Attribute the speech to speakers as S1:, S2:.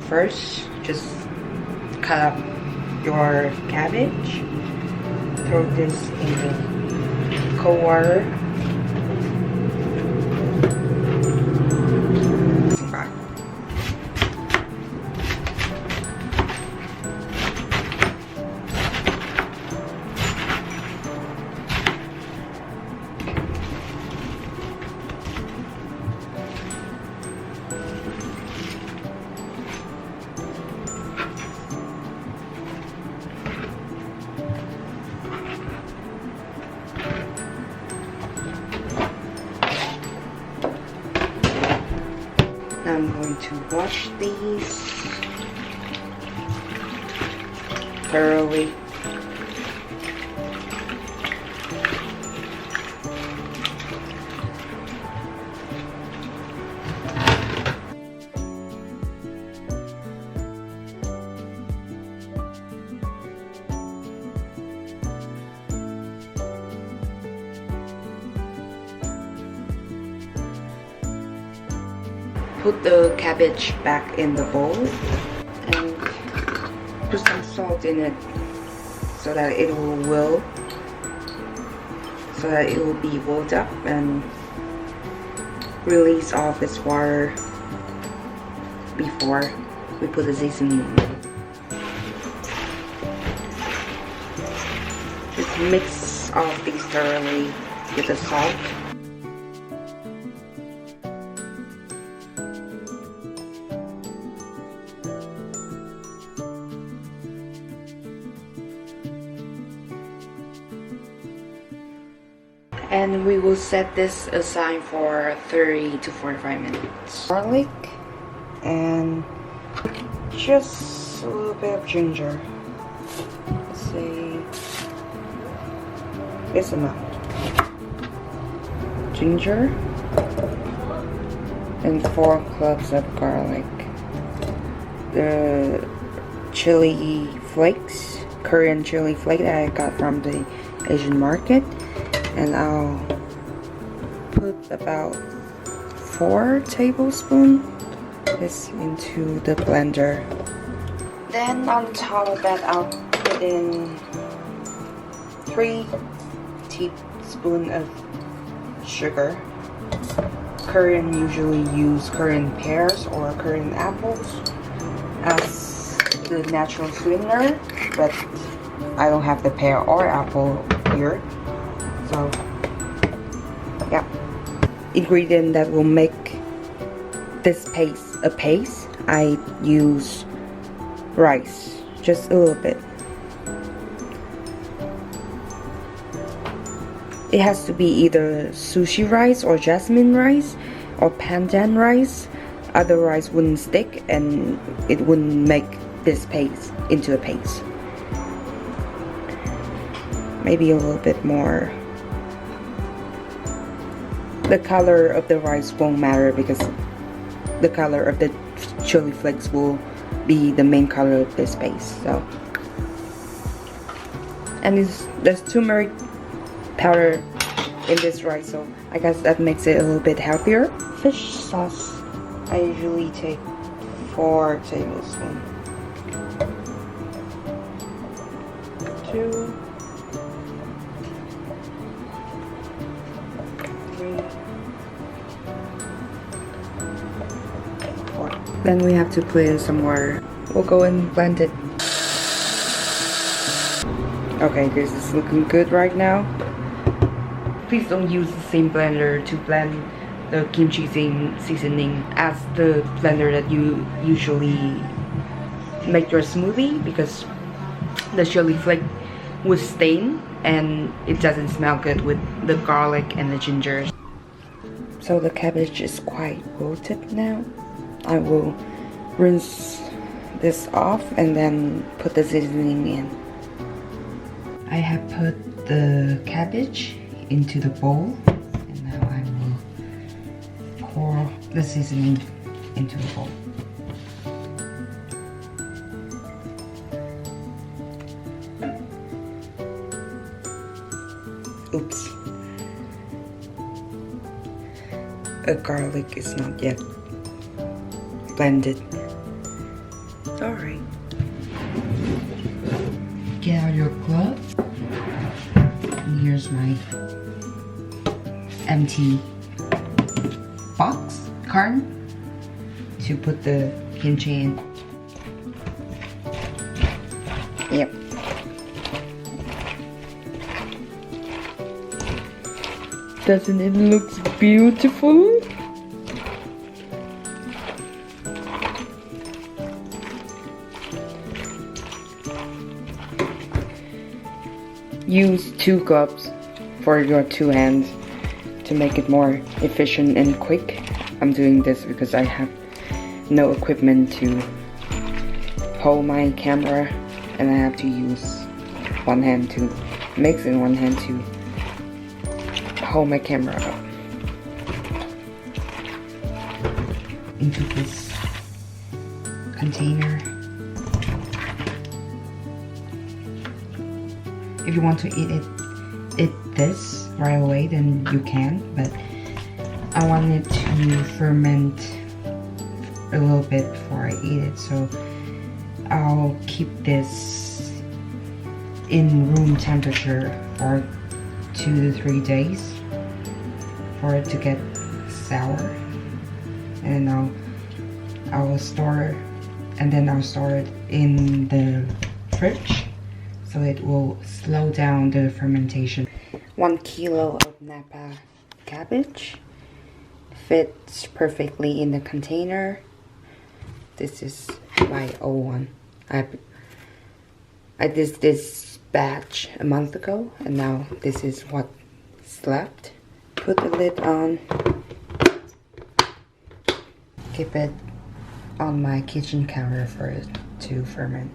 S1: first, just cut up your cabbage. Throw this in the cold water. I'm going to wash these thoroughly. Put the cabbage back in the bowl and put some salt in it so that it will be boiled up and release all of its water before we put the seasoning in. Just mix all of these thoroughly with the salt. And we will set this aside for 30 to 45 minutes. Garlic and just a little bit of ginger. Let's say this amount. Ginger and 4 cloves of garlic. The chili flakes, Korean chili flake that I got from the Asian market. And I'll put about 4 tablespoons this into the blender. Then on top of that, I'll put in 3 teaspoons of sugar. Korean usually use Korean pears or Korean apples as the natural sweetener, but I don't have the pear or apple here. So, yeah, ingredient that will make this paste a paste, I use rice, just a little bit. It has to be either sushi rice or jasmine rice or pandan rice, otherwise wouldn't stick and it wouldn't make this paste into a paste. Maybe a little bit more. The color of the rice won't matter because the color of the chili flakes will be the main color of this paste. So, and there's turmeric powder in this rice, so I guess that makes it a little bit healthier. Fish sauce, I usually take 4 tablespoons. 2, 3, 4. Then we have to put in some water. We'll go and blend it. Okay, this is looking good right now. Please don't use the same blender to blend the kimchi seasoning as the blender that you usually make your smoothie, because the chili flake would stain and it doesn't smell good with the garlic and the ginger. So the cabbage is quite wilted now. I will rinse this off and then put the seasoning in. I have put the cabbage into the bowl, and now I will pour the seasoning into the bowl. Oops. The garlic is not yet blended. Alright. Get out your gloves. And here's my empty box, carton, to put the kimchi in. Yep. Doesn't it look beautiful? Use 2 gloves for your 2 hands to make it more efficient and quick. I'm doing this because I have no equipment to hold my camera, and I have to use one hand to mix and one hand to hold my camera up. Into this container. If you want to eat this right away, then you can, but I want it to ferment a little bit before I eat it, so I'll keep this in room temperature for 2 to 3 days for it to get sour, and then I'll store it in the fridge so it will slow down the fermentation. 1 kilo of napa cabbage fits perfectly in the container. This is my old one. I did this batch a month ago, and now this is what's left. Put the lid on. Keep it on my kitchen counter for it to ferment.